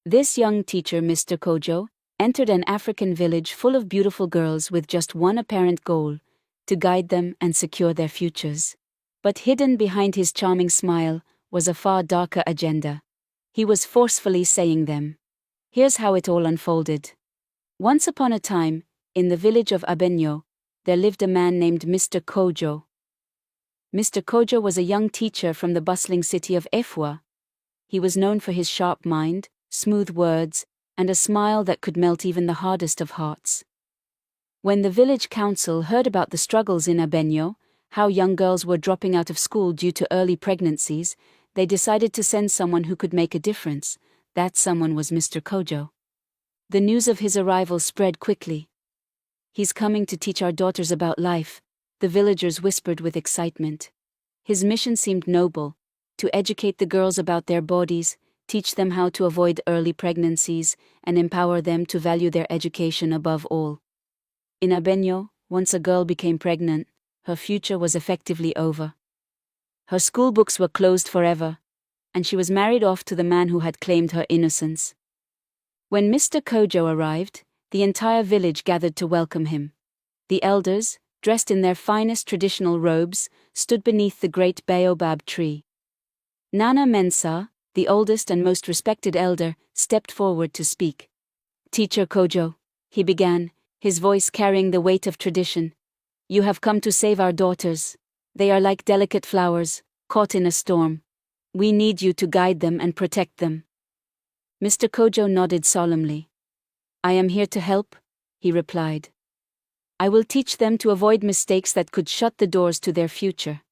This young teacher, Mr. Kojo, entered an African village full of beautiful girls with just one apparent goal: to guide them and secure their futures. But hidden behind his charming smile was a far darker agenda. He was forcefully saying them. Here's how it all unfolded. Once upon a time, in the village of Abenyo, there lived a man named Mr. Kojo. Mr. Kojo was a young teacher from the bustling city of Efwa. He was known for his sharp mind, smooth words, and a smile that could melt even the hardest of hearts. When the village council heard about the struggles in Abenyo, how young girls were dropping out of school due to early pregnancies, they decided to send someone who could make a difference. That someone was Mr. Kojo. The news of his arrival spread quickly. "He's coming to teach our daughters about life," the villagers whispered with excitement. His mission seemed noble: to educate the girls about their bodies, teach them how to avoid early pregnancies, and empower them to value their education above all. In Abenyo, once a girl became pregnant, her future was effectively over. Her school books were closed forever, and she was married off to the man who had claimed her innocence. When Mr. Kojo arrived, the entire village gathered to welcome him. The elders, dressed in their finest traditional robes, stood beneath the great baobab tree. Nana Mensah, the oldest and most respected elder, stepped forward to speak. "Teacher Kojo," he began, his voice carrying the weight of tradition, "you have come to save our daughters. They are like delicate flowers, caught in a storm. We need you to guide them and protect them." Mr. Kojo nodded solemnly. "I am here to help," he replied. "I will teach them to avoid mistakes that could shut the doors to their future.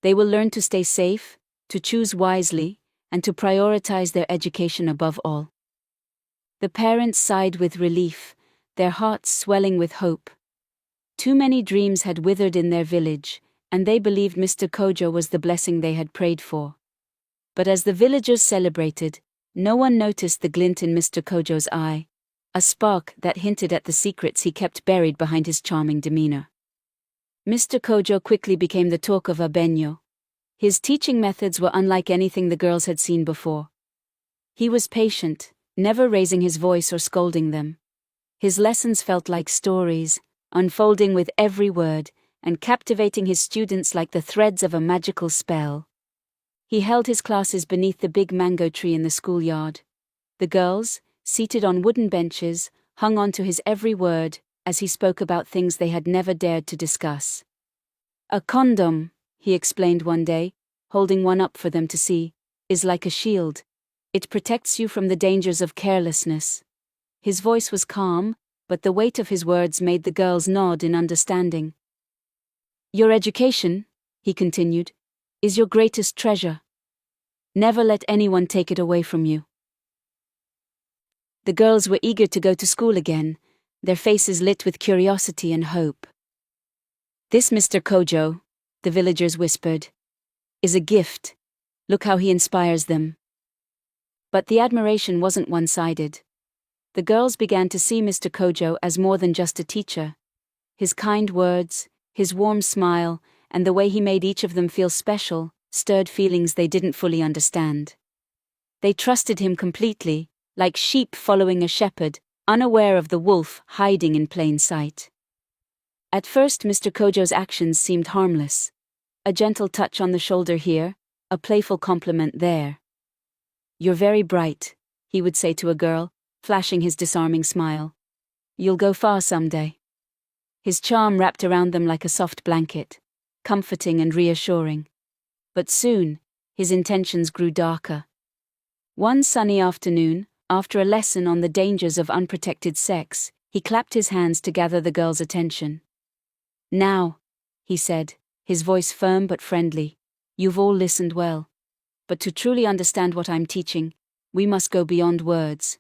They will learn to stay safe, to choose wisely, and to prioritize their education above all." The parents sighed with relief, their hearts swelling with hope. Too many dreams had withered in their village, and they believed Mr. Kojo was the blessing they had prayed for. But as the villagers celebrated, no one noticed the glint in Mr. Kojo's eye, a spark that hinted at the secrets he kept buried behind his charming demeanor. Mr. Kojo quickly became the talk of Abenyo. His teaching methods were unlike anything the girls had seen before. He was patient, never raising his voice or scolding them. His lessons felt like stories, unfolding with every word, and captivating his students like the threads of a magical spell. He held his classes beneath the big mango tree in the schoolyard. The girls, seated on wooden benches, hung on to his every word as he spoke about things they had never dared to discuss. "A condom," he explained one day, holding one up for them to see, "is like a shield. It protects you from the dangers of carelessness." His voice was calm, but the weight of his words made the girls nod in understanding. "Your education," he continued, "is your greatest treasure. Never let anyone take it away from you." The girls were eager to go to school again, their faces lit with curiosity and hope. "This Mr. Kojo," the villagers whispered, "is a gift. Look how he inspires them." But the admiration wasn't one-sided. The girls began to see Mr. Kojo as more than just a teacher. His kind words, his warm smile, and the way he made each of them feel special, stirred feelings they didn't fully understand. They trusted him completely, like sheep following a shepherd, unaware of the wolf hiding in plain sight. At first, Mr. Kojo's actions seemed harmless. A gentle touch on the shoulder here, a playful compliment there. "You're very bright," he would say to a girl, flashing his disarming smile. "You'll go far someday." His charm wrapped around them like a soft blanket, comforting and reassuring. But soon, his intentions grew darker. One sunny afternoon, after a lesson on the dangers of unprotected sex, he clapped his hands to gather the girls' attention. "Now," he said, his voice firm but friendly, "you've all listened well. But to truly understand what I'm teaching, we must go beyond words.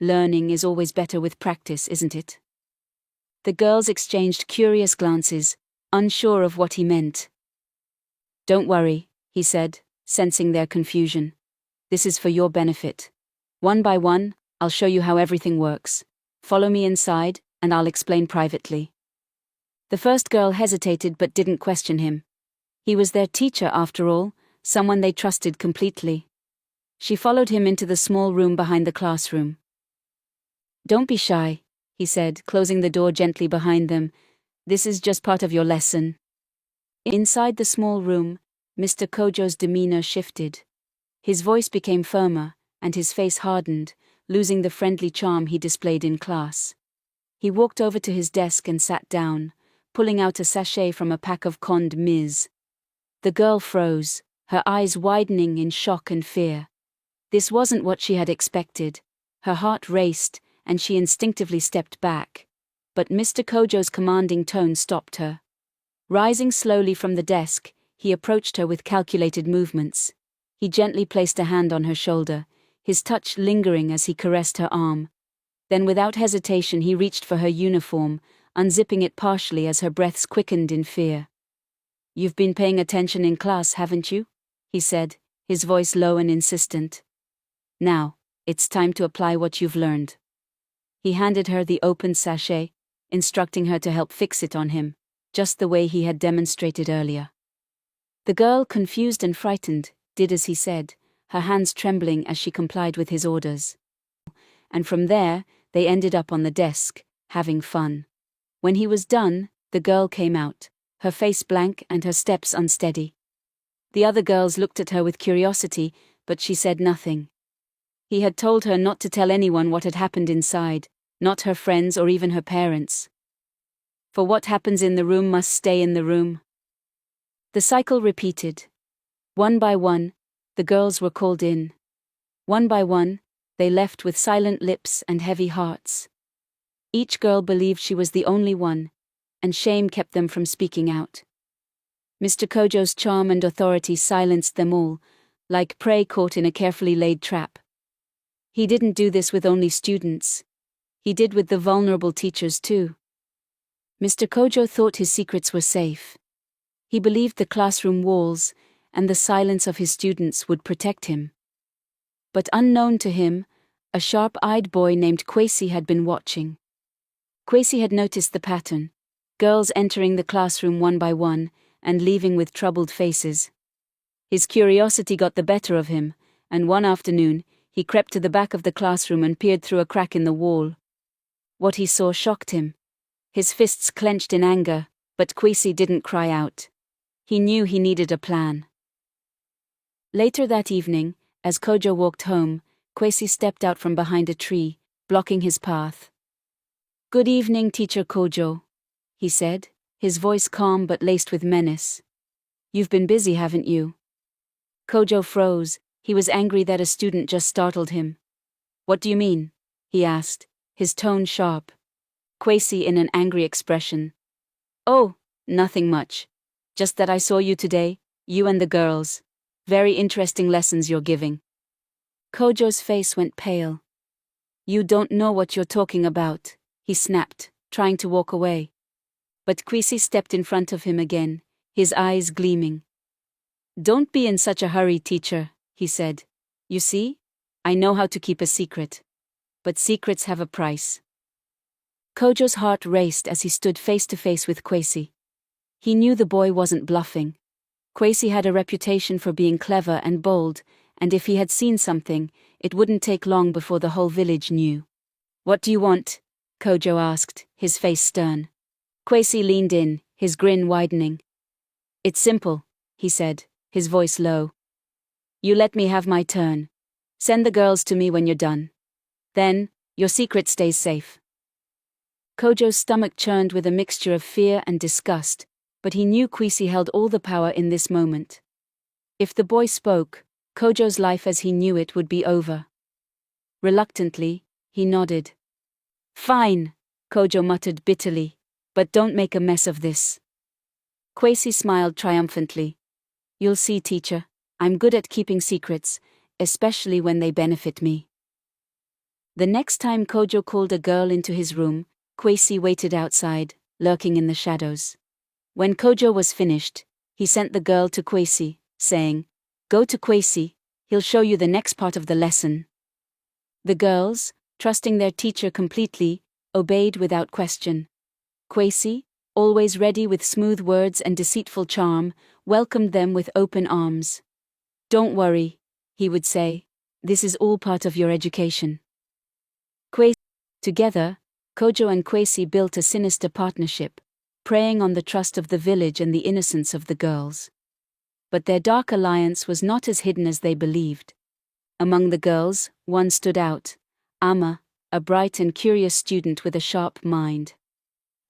Learning is always better with practice, isn't it?" The girls exchanged curious glances, unsure of what he meant. "Don't worry," he said, sensing their confusion. "This is for your benefit. One by one, I'll show you how everything works. Follow me inside, and I'll explain privately." The first girl hesitated but didn't question him. He was their teacher after all, someone they trusted completely. She followed him into the small room behind the classroom. "Don't be shy," he said, closing the door gently behind them. "This is just part of your lesson." Inside the small room, Mr. Kojo's demeanor shifted. His voice became firmer, and his face hardened, losing the friendly charm he displayed in class. He walked over to his desk and sat down, pulling out a sachet from a pack of Conde Mise. The girl froze, her eyes widening in shock and fear. This wasn't what she had expected. Her heart raced, and she instinctively stepped back. But Mr. Kojo's commanding tone stopped her. Rising slowly from the desk, he approached her with calculated movements. He gently placed a hand on her shoulder, his touch lingering as he caressed her arm. Then without hesitation he reached for her uniform, unzipping it partially as her breaths quickened in fear. "You've been paying attention in class, haven't you?" he said, his voice low and insistent. "Now, it's time to apply what you've learned." He handed her the open sachet, instructing her to help fix it on him, just the way he had demonstrated earlier. The girl, confused and frightened, did as he said, her hands trembling as she complied with his orders. And from there, they ended up on the desk, having fun. When he was done, the girl came out, her face blank and her steps unsteady. The other girls looked at her with curiosity, but she said nothing. He had told her not to tell anyone what had happened inside, not her friends or even her parents. For what happens in the room must stay in the room. The cycle repeated. One by one, the girls were called in. One by one, they left with silent lips and heavy hearts. Each girl believed she was the only one, and shame kept them from speaking out. Mr. Kojo's charm and authority silenced them all, like prey caught in a carefully laid trap. He didn't do this with only students. He did with the vulnerable teachers too. Mr. Kojo thought his secrets were safe. He believed the classroom walls and the silence of his students would protect him. But unknown to him, a sharp-eyed boy named Kwesi had been watching. Kwesi had noticed the pattern, girls entering the classroom one by one and leaving with troubled faces. His curiosity got the better of him, and one afternoon, he crept to the back of the classroom and peered through a crack in the wall. What he saw shocked him. His fists clenched in anger, but Kwesi didn't cry out. He knew he needed a plan. Later that evening, as Kojo walked home, Kwesi stepped out from behind a tree, blocking his path. "Good evening, Teacher Kojo," he said, his voice calm but laced with menace. "You've been busy, haven't you?" Kojo froze. He was angry that a student just startled him. "What do you mean?" he asked, his tone sharp. Kwesi in an angry expression. "Oh, nothing much. Just that I saw you today, you and the girls. Very interesting lessons you're giving." Kojo's face went pale. "You don't know what you're talking about," he snapped, trying to walk away. But Kwesi stepped in front of him again, his eyes gleaming. "Don't be in such a hurry, teacher," he said. "You see, I know how to keep a secret. But secrets have a price." Kojo's heart raced as he stood face to face with Kwesi. He knew the boy wasn't bluffing. Kwesi had a reputation for being clever and bold, and if he had seen something, it wouldn't take long before the whole village knew. "What do you want?" Kojo asked, his face stern. Kwesi leaned in, his grin widening. "It's simple," he said, his voice low. "You let me have my turn. Send the girls to me when you're done. Then, your secret stays safe." Kojo's stomach churned with a mixture of fear and disgust, but he knew Kwesi held all the power in this moment. If the boy spoke, Kojo's life as he knew it would be over. Reluctantly, he nodded. "Fine," Kojo muttered bitterly, "but don't make a mess of this." Kwesi smiled triumphantly. "You'll see, teacher, I'm good at keeping secrets, especially when they benefit me." The next time Kojo called a girl into his room, Kwesi waited outside, lurking in the shadows. When Kojo was finished, he sent the girl to Kwesi, saying, "Go to Kwesi, he'll show you the next part of the lesson." The girls, trusting their teacher completely, obeyed without question. Kwesi, always ready with smooth words and deceitful charm, welcomed them with open arms. "Don't worry," he would say. This is all part of your education. Kwesi. Together, Kojo and Kwesi built a sinister partnership, preying on the trust of the village and the innocence of the girls. But their dark alliance was not as hidden as they believed. Among the girls, one stood out: Amma, a bright and curious student with a sharp mind.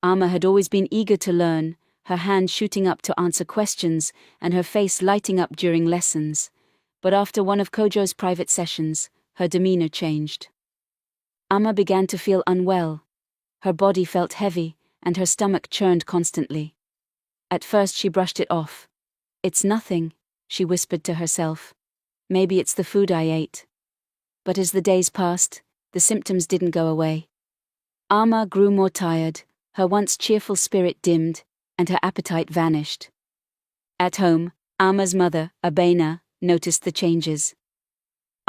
Amma had always been eager to learn, her hand shooting up to answer questions and her face lighting up during lessons. But after one of Kojo's private sessions, her demeanor changed. Amma began to feel unwell. Her body felt heavy, and her stomach churned constantly. At first she brushed it off. "It's nothing," she whispered to herself. "Maybe it's the food I ate." But as the days passed, the symptoms didn't go away. Amma grew more tired, her once cheerful spirit dimmed, and her appetite vanished. At home, Amma's mother, Abena, noticed the changes.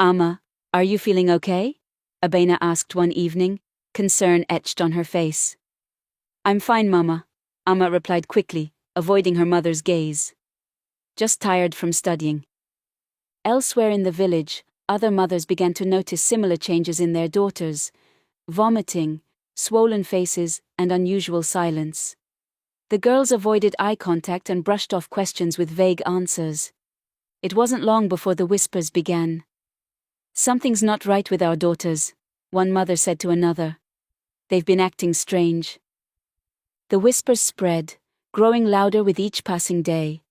"Amma, are you feeling okay?" Abena asked one evening, concern etched on her face. "I'm fine, Mama," Amma replied quickly, avoiding her mother's gaze. "Just tired from studying." Elsewhere in the village, other mothers began to notice similar changes in their daughters: vomiting, swollen faces, and unusual silence. The girls avoided eye contact and brushed off questions with vague answers. It wasn't long before the whispers began. "Something's not right with our daughters," one mother said to another. "They've been acting strange." The whispers spread, growing louder with each passing day.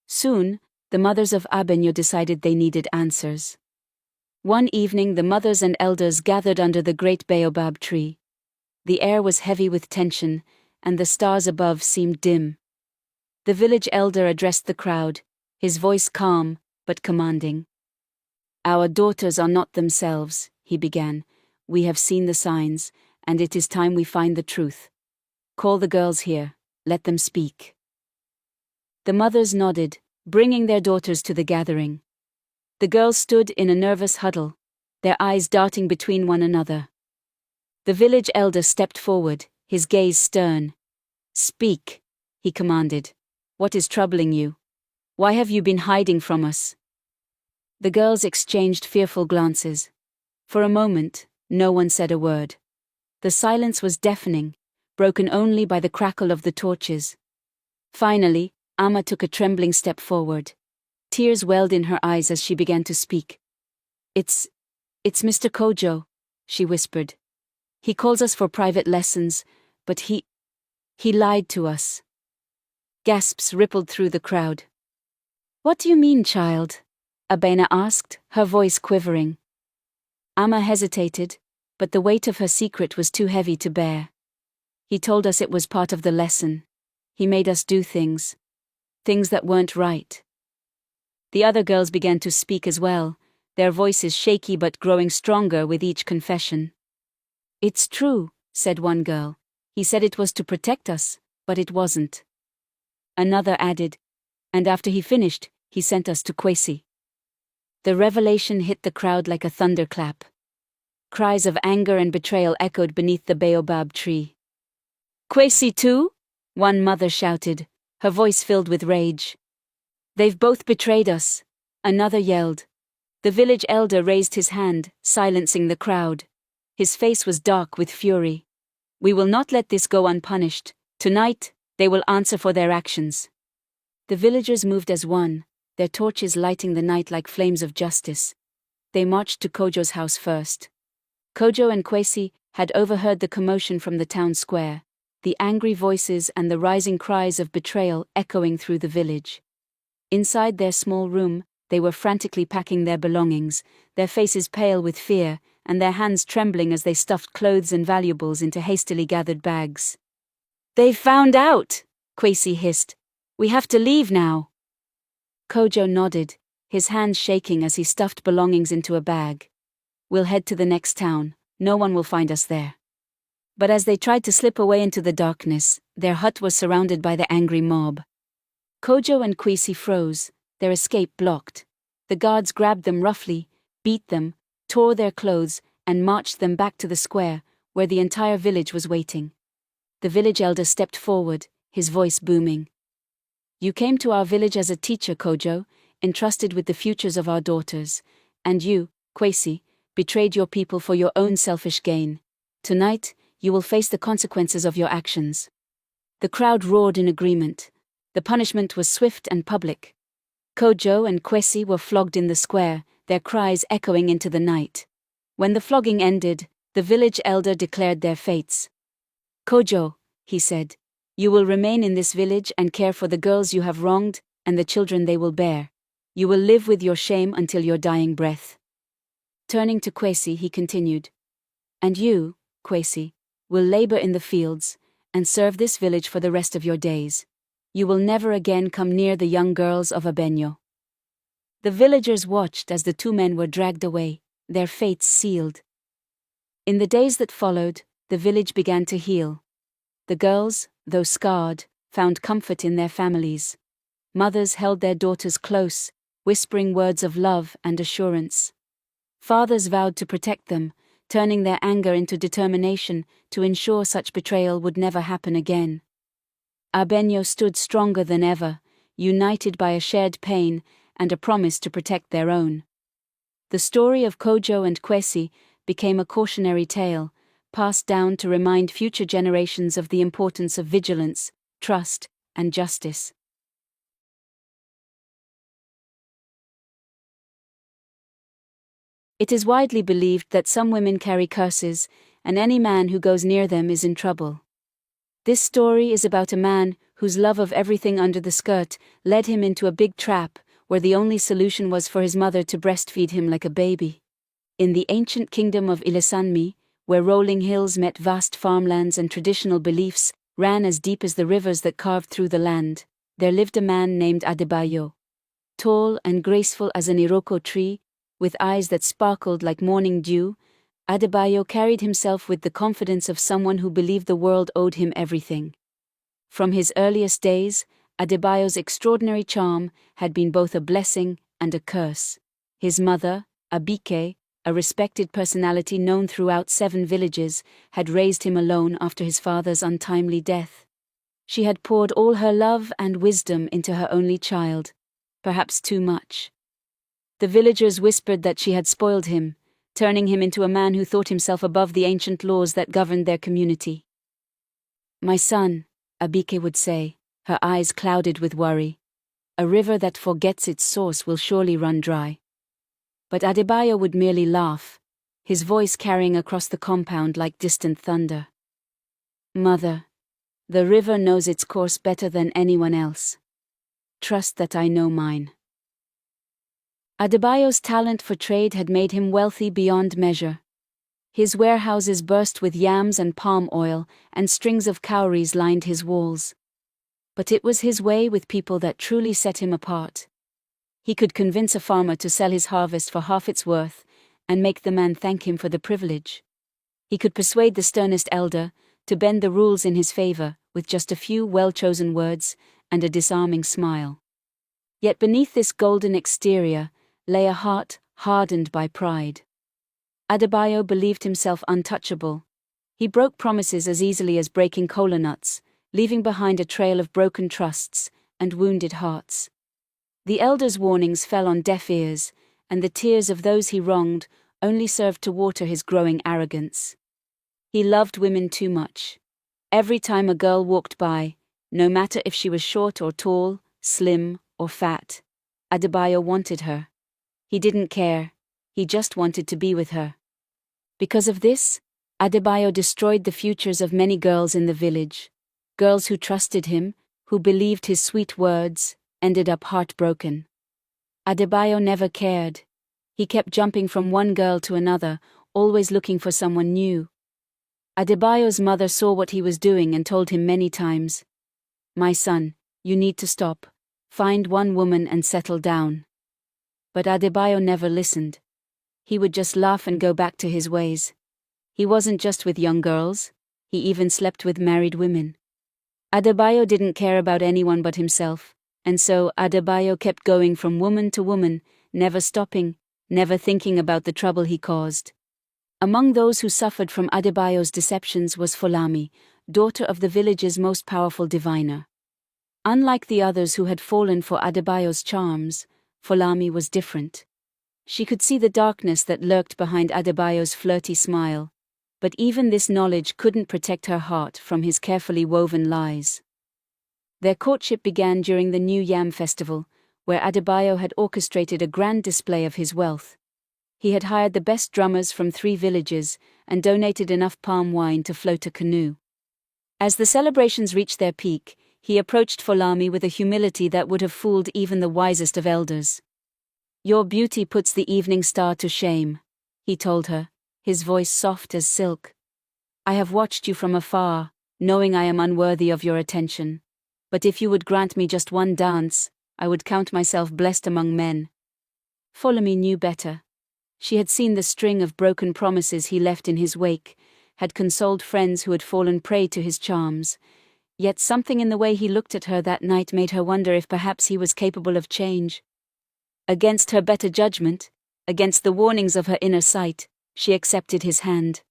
Soon, the mothers of Abenyo decided they needed answers. One evening, the mothers and elders gathered under the great baobab tree. The air was heavy with tension, and the stars above seemed dim. The village elder addressed the crowd, his voice calm but commanding. "Our daughters are not themselves," he began. "We have seen the signs, and it is time we find the truth. Call the girls here. Let them speak." The mothers nodded, bringing their daughters to the gathering. The girls stood in a nervous huddle, their eyes darting between one another. The village elder stepped forward, his gaze stern. "Speak," he commanded. "What is troubling you? Why have you been hiding from us?" The girls exchanged fearful glances. For a moment, no one said a word. The silence was deafening, broken only by the crackle of the torches. Finally, Amma took a trembling step forward. Tears welled in her eyes as she began to speak. It's Mr. Kojo," she whispered. "He calls us for private lessons, but he lied to us." Gasps rippled through the crowd. "What do you mean, child?" Abena asked, her voice quivering. Amma hesitated, but the weight of her secret was too heavy to bear. "He told us it was part of the lesson. He made us do things that weren't right." The other girls began to speak as well, their voices shaky but growing stronger with each confession. "It's true," said one girl. "He said it was to protect us, but it wasn't." Another added, "And after he finished, he sent us to Kwesi." The revelation hit the crowd like a thunderclap. Cries of anger and betrayal echoed beneath the baobab tree. "Kwesi too?" one mother shouted, her voice filled with rage. "They've both betrayed us," another yelled. The village elder raised his hand, silencing the crowd. His face was dark with fury. "We will not let this go unpunished. Tonight, they will answer for their actions." The villagers moved as one, their torches lighting the night like flames of justice. They marched to Kojo's house first. Kojo and Kwesi had overheard the commotion from the town square, the angry voices and the rising cries of betrayal echoing through the village. Inside their small room, they were frantically packing their belongings, their faces pale with fear, and their hands trembling as they stuffed clothes and valuables into hastily gathered bags. "They've found out!" Kwesi hissed. "We have to leave now." Kojo nodded, his hands shaking as he stuffed belongings into a bag. "We'll head to the next town. No one will find us there." But as they tried to slip away into the darkness, their hut was surrounded by the angry mob. Kojo and Kwesi froze, their escape blocked. The guards grabbed them roughly, beat them, tore their clothes, and marched them back to the square, where the entire village was waiting. The village elder stepped forward, his voice booming. "You came to our village as a teacher, Kojo, entrusted with the futures of our daughters, and you, Kwesi, betrayed your people for your own selfish gain. Tonight, you will face the consequences of your actions." The crowd roared in agreement. The punishment was swift and public. Kojo and Kwesi were flogged in the square, their cries echoing into the night. When the flogging ended, the village elder declared their fates. "Kojo," he said, "you will remain in this village and care for the girls you have wronged and the children they will bear. You will live with your shame until your dying breath." Turning to Kwesi, he continued, "And you, Kwesi, will labor in the fields and serve this village for the rest of your days. You will never again come near the young girls of Abenyo." The villagers watched as the two men were dragged away, their fates sealed. In the days that followed, the village began to heal. The girls, though scarred, found comfort in their families. Mothers held their daughters close, whispering words of love and assurance. Fathers vowed to protect them, turning their anger into determination to ensure such betrayal would never happen again. Abenyo stood stronger than ever, united by a shared pain and a promise to protect their own. The story of Kojo and Kwesi became a cautionary tale, passed down to remind future generations of the importance of vigilance, trust, and justice. It is widely believed that some women carry curses, and any man who goes near them is in trouble. This story is about a man whose love of everything under the skirt led him into a big trap where the only solution was for his mother to breastfeed him like a baby. In the ancient kingdom of Ilasanmi, where rolling hills met vast farmlands and traditional beliefs ran as deep as the rivers that carved through the land, there lived a man named Adebayo. Tall and graceful as an iroko tree, with eyes that sparkled like morning dew, Adebayo carried himself with the confidence of someone who believed the world owed him everything. From his earliest days, Adebayo's extraordinary charm had been both a blessing and a curse. His mother, Abike, a respected personality known throughout 7 villages, had raised him alone after his father's untimely death. She had poured all her love and wisdom into her only child, perhaps too much. The villagers whispered that she had spoiled him, turning him into a man who thought himself above the ancient laws that governed their community. "My son," Abike would say, her eyes clouded with worry, "a river that forgets its source will surely run dry." But Adebayo would merely laugh, his voice carrying across the compound like distant thunder. "Mother, the river knows its course better than anyone else. Trust that I know mine." Adebayo's talent for trade had made him wealthy beyond measure. His warehouses burst with yams and palm oil, and strings of cowries lined his walls. But it was his way with people that truly set him apart. He could convince a farmer to sell his harvest for half its worth, and make the man thank him for the privilege. He could persuade the sternest elder to bend the rules in his favor with just a few well-chosen words and a disarming smile. Yet beneath this golden exterior lay a heart hardened by pride. Adebayo believed himself untouchable. He broke promises as easily as breaking kola nuts, leaving behind a trail of broken trusts and wounded hearts. The elders' warnings fell on deaf ears, and the tears of those he wronged only served to water his growing arrogance. He loved women too much. Every time a girl walked by, no matter if she was short or tall, slim or fat, Adebayo wanted her. He didn't care, he just wanted to be with her. Because of this, Adebayo destroyed the futures of many girls in the village. Girls who trusted him, who believed his sweet words, ended up heartbroken. Adebayo never cared. He kept jumping from one girl to another, always looking for someone new. Adebayo's mother saw what he was doing and told him many times, "My son, you need to stop. Find one woman and settle down." But Adebayo never listened. He would just laugh and go back to his ways. He wasn't just with young girls, he even slept with married women. Adebayo didn't care about anyone but himself, and so Adebayo kept going from woman to woman, never stopping, never thinking about the trouble he caused. Among those who suffered from Adebayo's deceptions was Folami, daughter of the village's most powerful diviner. Unlike the others who had fallen for Adebayo's charms, Folami was different. She could see the darkness that lurked behind Adebayo's flirty smile, but even this knowledge couldn't protect her heart from his carefully woven lies. Their courtship began during the New Yam Festival, where Adebayo had orchestrated a grand display of his wealth. He had hired the best drummers from 3 villages and donated enough palm wine to float a canoe. As the celebrations reached their peak, he approached Folami with a humility that would have fooled even the wisest of elders. "Your beauty puts the evening star to shame," he told her, his voice soft as silk. "I have watched you from afar, knowing I am unworthy of your attention. But if you would grant me just one dance, I would count myself blessed among men." Folami knew better. She had seen the string of broken promises he left in his wake, had consoled friends who had fallen prey to his charms. Yet something in the way he looked at her that night made her wonder if perhaps he was capable of change. Against her better judgment, against the warnings of her inner sight, she accepted his hand.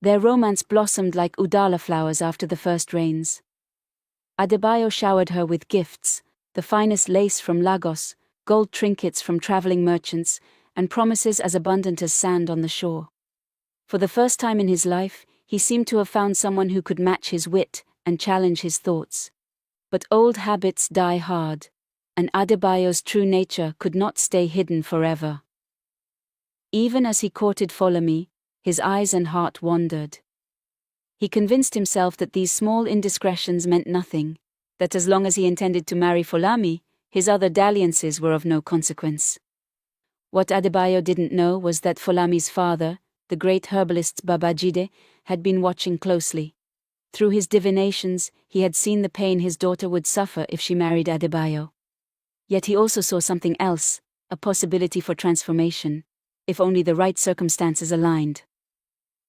Their romance blossomed like udala flowers after the first rains. Adebayo showered her with gifts, the finest lace from Lagos, gold trinkets from traveling merchants, and promises as abundant as sand on the shore. For the first time in his life, he seemed to have found someone who could match his wit and challenge his thoughts. But old habits die hard, and Adebayo's true nature could not stay hidden forever. Even as he courted Folami, his eyes and heart wandered. He convinced himself that these small indiscretions meant nothing, that as long as he intended to marry Folami, his other dalliances were of no consequence. What Adebayo didn't know was that Folami's father, the great herbalist Babajide, had been watching closely. Through his divinations, he had seen the pain his daughter would suffer if she married Adebayo. Yet he also saw something else, a possibility for transformation, if only the right circumstances aligned.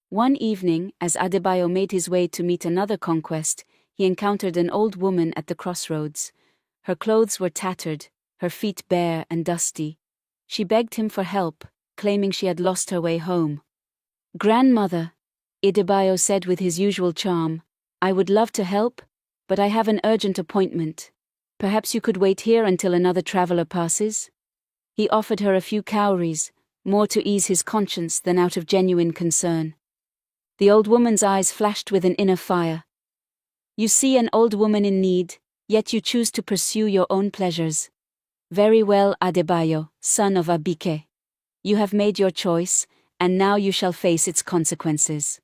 One evening, as Adebayo made his way to meet another conquest, he encountered an old woman at the crossroads. Her clothes were tattered, her feet bare and dusty. She begged him for help, claiming she had lost her way home. "Grandmother," Adebayo said with his usual charm, "I would love to help, but I have an urgent appointment. Perhaps you could wait here until another traveler passes?" He offered her a few cowries, more to ease his conscience than out of genuine concern. The old woman's eyes flashed with an inner fire. "You see an old woman in need, yet you choose to pursue your own pleasures. Very well, Adebayo, son of Abike. You have made your choice, and now you shall face its consequences."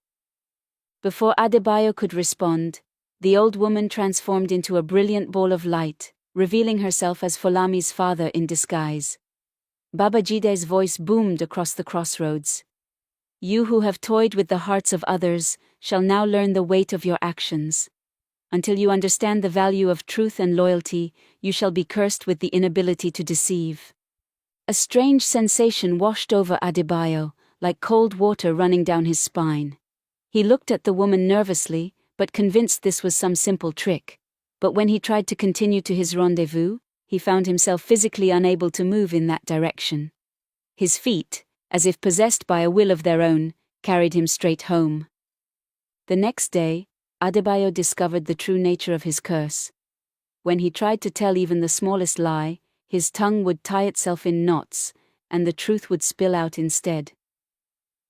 Before Adebayo could respond, the old woman transformed into a brilliant ball of light, revealing herself as Folami's father in disguise. Babajide's voice boomed across the crossroads. "You who have toyed with the hearts of others shall now learn the weight of your actions. Until you understand the value of truth and loyalty, you shall be cursed with the inability to deceive." A strange sensation washed over Adebayo, like cold water running down his spine. He looked at the woman nervously, but convinced this was some simple trick. But when he tried to continue to his rendezvous, he found himself physically unable to move in that direction. His feet, as if possessed by a will of their own, carried him straight home. The next day, Adebayo discovered the true nature of his curse. When he tried to tell even the smallest lie, his tongue would tie itself in knots, and the truth would spill out instead.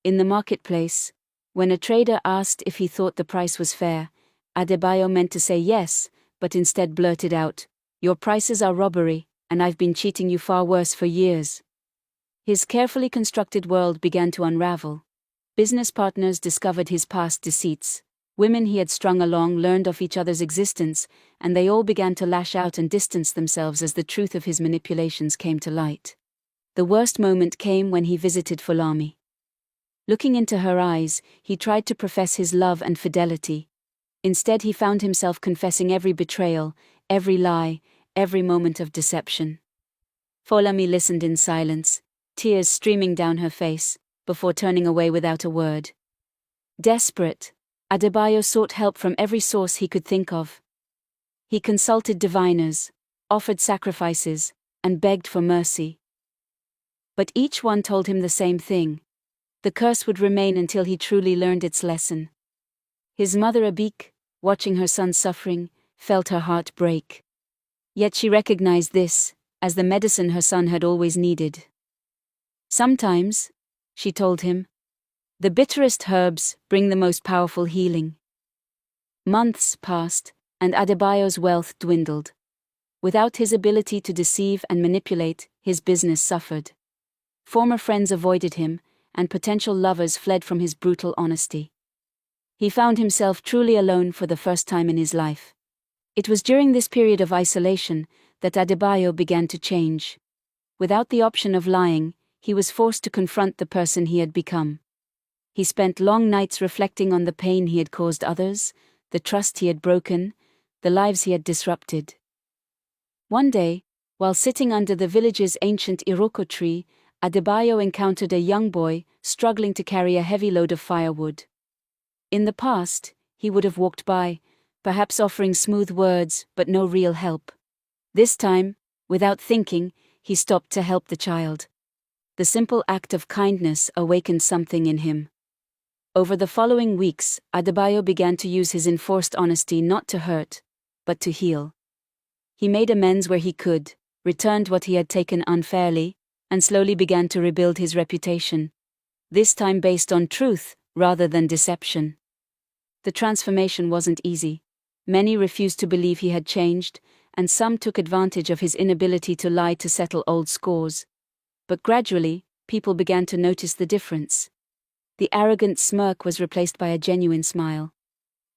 In the marketplace, when a trader asked if he thought the price was fair, Adebayo meant to say yes, but instead blurted out, "Your prices are robbery, and I've been cheating you far worse for years." His carefully constructed world began to unravel. Business partners discovered his past deceits. Women he had strung along learned of each other's existence, and they all began to lash out and distance themselves as the truth of his manipulations came to light. The worst moment came when he visited Folami. Looking into her eyes, he tried to profess his love and fidelity. Instead, he found himself confessing every betrayal, every lie, every moment of deception. Folami listened in silence, tears streaming down her face, before turning away without a word. Desperate, Adebayo sought help from every source he could think of. He consulted diviners, offered sacrifices, and begged for mercy. But each one told him the same thing. The curse would remain until he truly learned its lesson. His mother Abik, watching her son suffering, felt her heart break. Yet she recognized this as the medicine her son had always needed. Sometimes, she told him, the bitterest herbs bring the most powerful healing. Months passed, and Adebayo's wealth dwindled. Without his ability to deceive and manipulate, his business suffered. Former friends avoided him, and potential lovers fled from his brutal honesty. He found himself truly alone for the first time in his life. It was during this period of isolation that Adebayo began to change. Without the option of lying, he was forced to confront the person he had become. He spent long nights reflecting on the pain he had caused others, the trust he had broken, the lives he had disrupted. One day, while sitting under the village's ancient Iroko tree, Adebayo encountered a young boy struggling to carry a heavy load of firewood. In the past, he would have walked by, perhaps offering smooth words but no real help. This time, without thinking, he stopped to help the child. The simple act of kindness awakened something in him. Over the following weeks, Adebayo began to use his enforced honesty not to hurt, but to heal. He made amends where he could, returned what he had taken unfairly, and slowly began to rebuild his reputation, this time based on truth rather than deception. The transformation wasn't easy. Many refused to believe he had changed, and some took advantage of his inability to lie to settle old scores. But gradually, people began to notice the difference. The arrogant smirk was replaced by a genuine smile.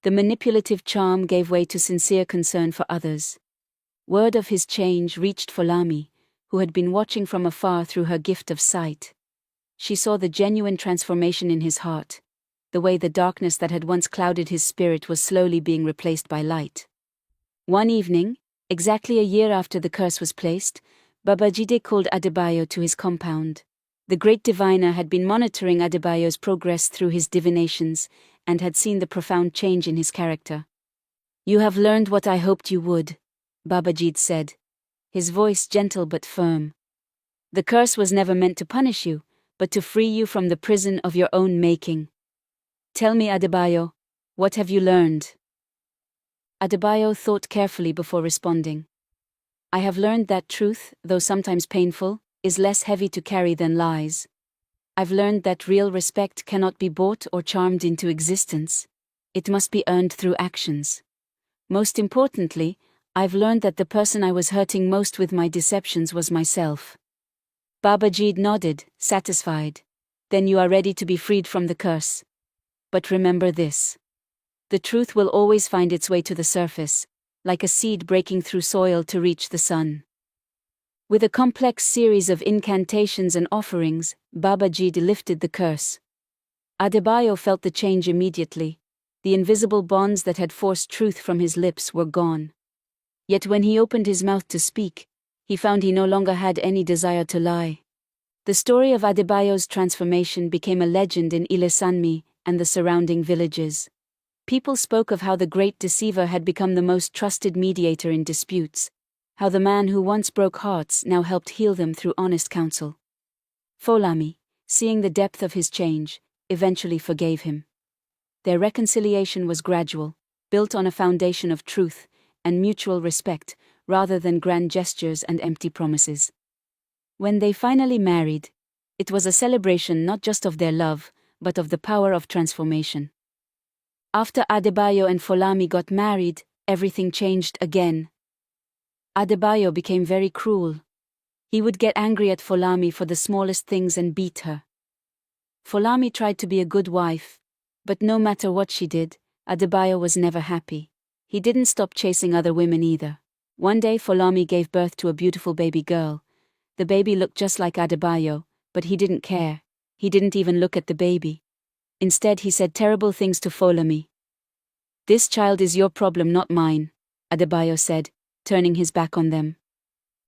The manipulative charm gave way to sincere concern for others. Word of his change reached Folami, who had been watching from afar through her gift of sight. She saw the genuine transformation in his heart, the way the darkness that had once clouded his spirit was slowly being replaced by light. One evening, exactly a year after the curse was placed, Babajide called Adebayo to his compound. The great diviner had been monitoring Adebayo's progress through his divinations, and had seen the profound change in his character. "You have learned what I hoped you would," Babajide said, his voice gentle but firm. "The curse was never meant to punish you, but to free you from the prison of your own making. Tell me, Adebayo, what have you learned?" Adebayo thought carefully before responding. "I have learned that truth, though sometimes painful, is less heavy to carry than lies. I've learned that real respect cannot be bought or charmed into existence. It must be earned through actions. Most importantly, I've learned that the person I was hurting most with my deceptions was myself." Babajide nodded, satisfied. "Then you are ready to be freed from the curse. But remember this. The truth will always find its way to the surface, like a seed breaking through soil to reach the sun." With a complex series of incantations and offerings, Babajide lifted the curse. Adebayo felt the change immediately. The invisible bonds that had forced truth from his lips were gone. Yet when he opened his mouth to speak, he found he no longer had any desire to lie. The story of Adebayo's transformation became a legend in Ilesanmi and the surrounding villages. People spoke of how the great deceiver had become the most trusted mediator in disputes, how the man who once broke hearts now helped heal them through honest counsel. Folami, seeing the depth of his change, eventually forgave him. Their reconciliation was gradual, built on a foundation of truth and mutual respect, rather than grand gestures and empty promises. When they finally married, it was a celebration not just of their love, but of the power of transformation. After Adebayo and Folami got married, everything changed again. Adebayo became very cruel. He would get angry at Folami for the smallest things and beat her. Folami tried to be a good wife, but no matter what she did, Adebayo was never happy. He didn't stop chasing other women either. One day Folami gave birth to a beautiful baby girl. The baby looked just like Adebayo, but he didn't care. He didn't even look at the baby. Instead he said terrible things to Folami. "This child is your problem, not mine," Adebayo said, turning his back on them.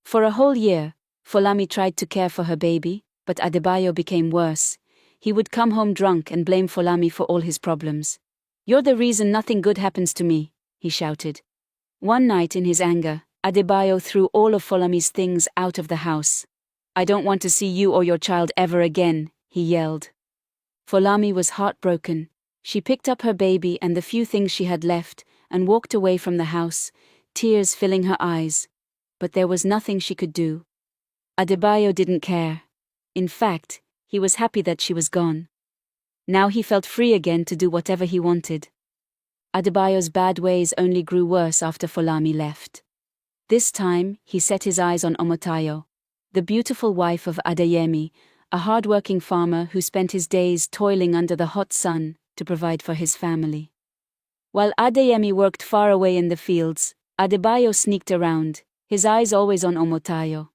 For a whole year, Folami tried to care for her baby, but Adebayo became worse. He would come home drunk and blame Folami for all his problems. "You're the reason nothing good happens to me," he shouted. One night in his anger, Adebayo threw all of Folami's things out of the house. "I don't want to see you or your child ever again," he yelled. Folami was heartbroken. She picked up her baby and the few things she had left and walked away from the house, tears filling her eyes. But there was nothing she could do. Adebayo didn't care. In fact, he was happy that she was gone. Now he felt free again to do whatever he wanted. Adebayo's bad ways only grew worse after Folami left. This time, he set his eyes on Omotayo, the beautiful wife of Adeyemi, a hard-working farmer who spent his days toiling under the hot sun to provide for his family. While Adeyemi worked far away in the fields, Adebayo sneaked around, his eyes always on Omotayo.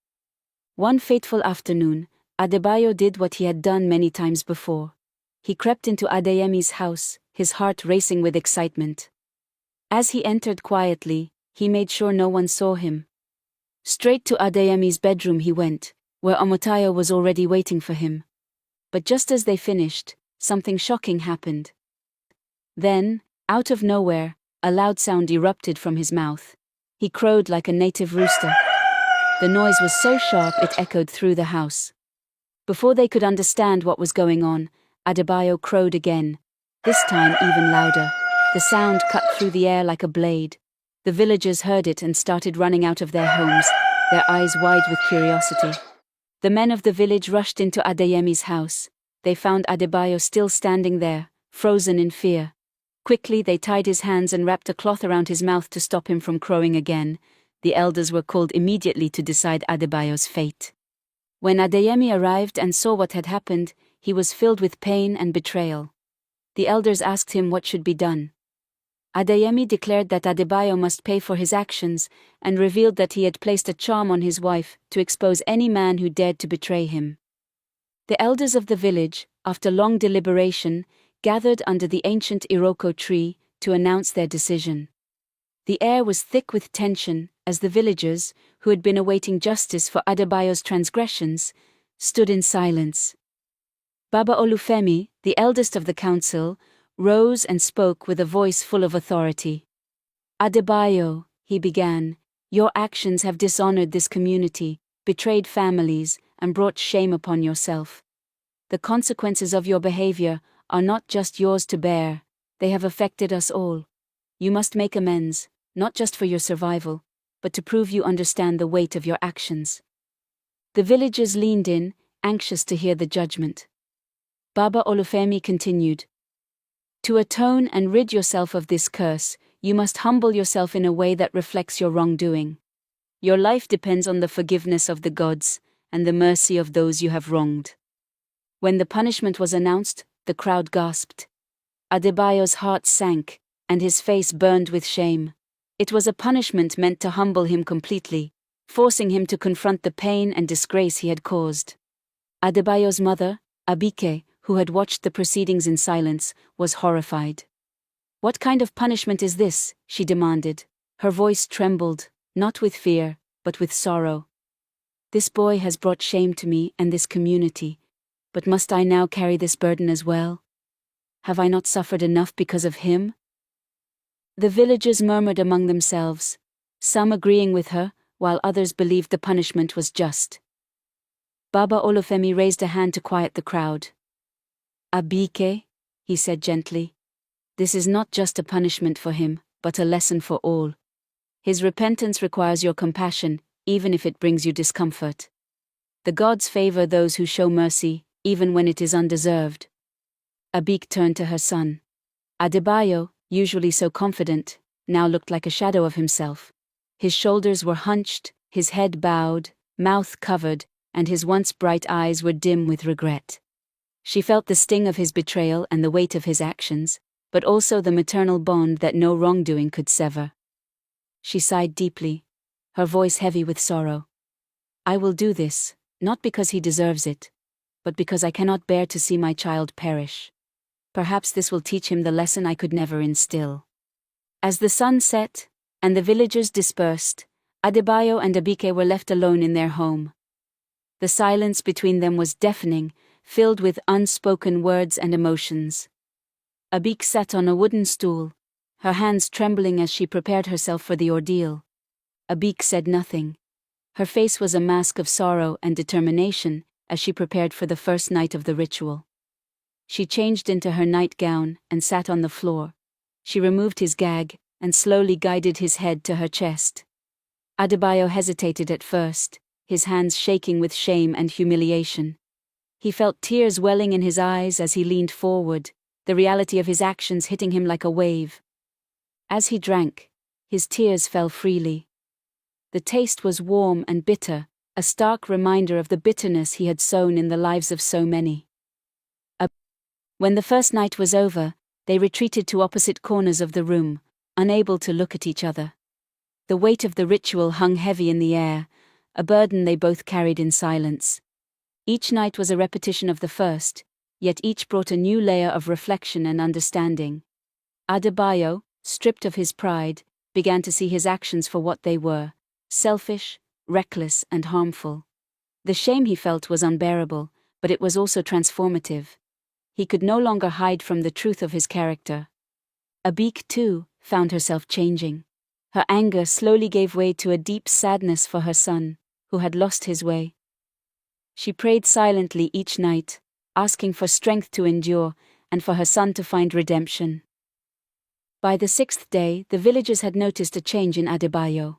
One fateful afternoon, Adebayo did what he had done many times before. He crept into Adeyemi's house, his heart racing with excitement. As he entered quietly, he made sure no one saw him. Straight to Adeyemi's bedroom he went, where Omotayo was already waiting for him. But just as they finished, something shocking happened. Then, out of nowhere, a loud sound erupted from his mouth. He crowed like a native rooster. The noise was so sharp it echoed through the house. Before they could understand what was going on, Adebayo crowed again, this time even louder. The sound cut through the air like a blade. The villagers heard it and started running out of their homes, their eyes wide with curiosity. The men of the village rushed into Adeyemi's house. They found Adebayo still standing there, frozen in fear. Quickly they tied his hands and wrapped a cloth around his mouth to stop him from crowing again. The elders were called immediately to decide Adebayo's fate. When Adeyemi arrived and saw what had happened, he was filled with pain and betrayal. The elders asked him what should be done. Adeyemi declared that Adebayo must pay for his actions and revealed that he had placed a charm on his wife to expose any man who dared to betray him. The elders of the village, after long deliberation, gathered under the ancient Iroko tree to announce their decision. The air was thick with tension as the villagers, who had been awaiting justice for Adebayo's transgressions, stood in silence. Baba Olufemi, the eldest of the council, rose and spoke with a voice full of authority. "Adebayo," he began, "your actions have dishonored this community, betrayed families, and brought shame upon yourself. The consequences of your behavior are not just yours to bear, they have affected us all. You must make amends, not just for your survival, but to prove you understand the weight of your actions." The villagers leaned in, anxious to hear the judgment. Baba Olufemi continued, "To atone and rid yourself of this curse, you must humble yourself in a way that reflects your wrongdoing. Your life depends on the forgiveness of the gods and the mercy of those you have wronged." When the punishment was announced, the crowd gasped. Adebayo's heart sank, and his face burned with shame. It was a punishment meant to humble him completely, forcing him to confront the pain and disgrace he had caused. Adebayo's mother, Abike, who had watched the proceedings in silence, was horrified. "What kind of punishment is this?" she demanded. Her voice trembled, not with fear, but with sorrow. "This boy has brought shame to me and this community, but must I now carry this burden as well? Have I not suffered enough because of him?" The villagers murmured among themselves, some agreeing with her, while others believed the punishment was just. Baba Olufemi raised a hand to quiet the crowd. "Abike," he said gently, "this is not just a punishment for him, but a lesson for all. His repentance requires your compassion, even if it brings you discomfort. The gods favor those who show mercy, even when it is undeserved." Abike turned to her son. Adebayo, usually so confident, now looked like a shadow of himself. His shoulders were hunched, his head bowed, mouth covered, and his once bright eyes were dim with regret. She felt the sting of his betrayal and the weight of his actions, but also the maternal bond that no wrongdoing could sever. She sighed deeply, her voice heavy with sorrow. "I will do this, not because he deserves it, but because I cannot bear to see my child perish. Perhaps this will teach him the lesson I could never instill." As the sun set, and the villagers dispersed, Adebayo and Abike were left alone in their home. The silence between them was deafening, filled with unspoken words and emotions. Abike sat on a wooden stool, her hands trembling as she prepared herself for the ordeal. Abike said nothing. Her face was a mask of sorrow and determination as she prepared for the first night of the ritual. She changed into her nightgown and sat on the floor. She removed his gag and slowly guided his head to her chest. Adebayo hesitated at first, his hands shaking with shame and humiliation. He felt tears welling in his eyes as he leaned forward, the reality of his actions hitting him like a wave. As he drank, his tears fell freely. The taste was warm and bitter, a stark reminder of the bitterness he had sown in the lives of so many. When the first night was over, they retreated to opposite corners of the room, unable to look at each other. The weight of the ritual hung heavy in the air, a burden they both carried in silence. Each night was a repetition of the first, yet each brought a new layer of reflection and understanding. Adebayo, stripped of his pride, began to see his actions for what they were: selfish, reckless, and harmful. The shame he felt was unbearable, but it was also transformative. He could no longer hide from the truth of his character. Abik, too, found herself changing. Her anger slowly gave way to a deep sadness for her son, who had lost his way. She prayed silently each night, asking for strength to endure and for her son to find redemption. By the 6th day, the villagers had noticed a change in Adebayo.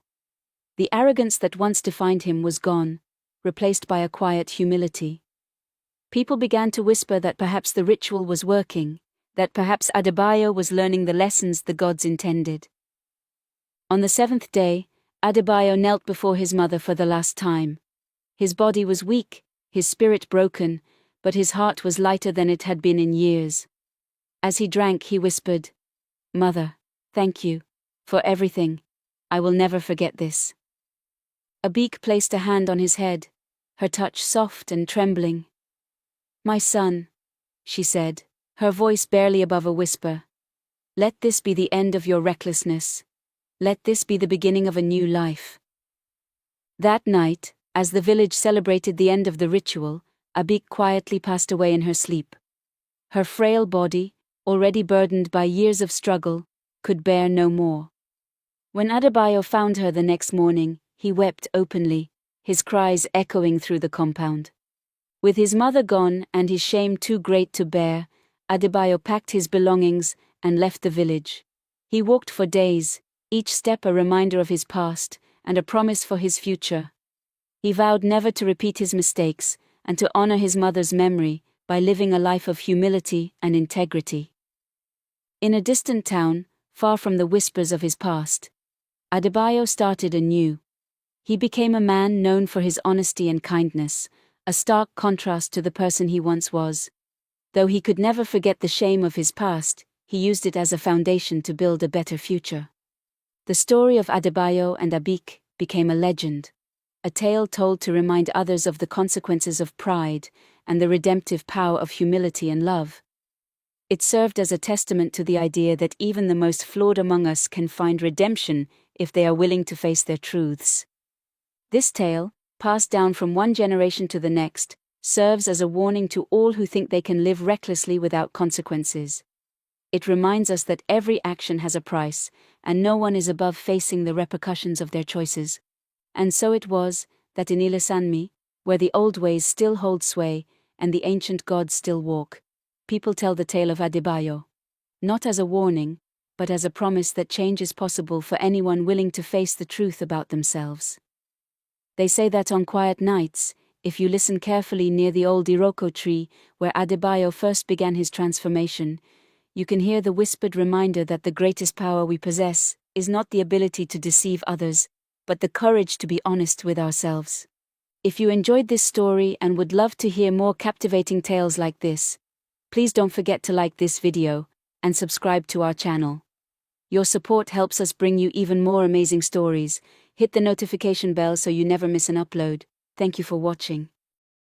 The arrogance that once defined him was gone, replaced by a quiet humility. People began to whisper that perhaps the ritual was working, that perhaps Adebayo was learning the lessons the gods intended. On the 7th day, Adebayo knelt before his mother for the last time. His body was weak, his spirit broken, but his heart was lighter than it had been in years. As he drank, he whispered, "Mother, thank you for everything. I will never forget this." Abik placed a hand on his head, her touch soft and trembling. "My son," she said, her voice barely above a whisper, "let this be the end of your recklessness. Let this be the beginning of a new life." That night, as the village celebrated the end of the ritual, Abik quietly passed away in her sleep. Her frail body, already burdened by years of struggle, could bear no more. When Adebayo found her the next morning, he wept openly, his cries echoing through the compound. With his mother gone and his shame too great to bear, Adebayo packed his belongings and left the village. He walked for days, each step a reminder of his past and a promise for his future. He vowed never to repeat his mistakes and to honor his mother's memory by living a life of humility and integrity. In a distant town, far from the whispers of his past, Adebayo started anew. He became a man known for his honesty and kindness, a stark contrast to the person he once was. Though he could never forget the shame of his past, he used it as a foundation to build a better future. The story of Adebayo and Abik became a legend, a tale told to remind others of the consequences of pride and the redemptive power of humility and love. It served as a testament to the idea that even the most flawed among us can find redemption if they are willing to face their truths. This tale, passed down from one generation to the next, serves as a warning to all who think they can live recklessly without consequences. It reminds us that every action has a price, and no one is above facing the repercussions of their choices. And so it was that in Ilasanmi, where the old ways still hold sway and the ancient gods still walk, people tell the tale of Adebayo, not as a warning, but as a promise that change is possible for anyone willing to face the truth about themselves. They say that on quiet nights, if you listen carefully near the old Iroko tree where Adebayo first began his transformation, you can hear the whispered reminder that the greatest power we possess is not the ability to deceive others, but the courage to be honest with ourselves. If you enjoyed this story and would love to hear more captivating tales like this, please don't forget to like this video and subscribe to our channel. Your support helps us bring you even more amazing stories. Hit the notification bell so you never miss an upload. Thank you for watching.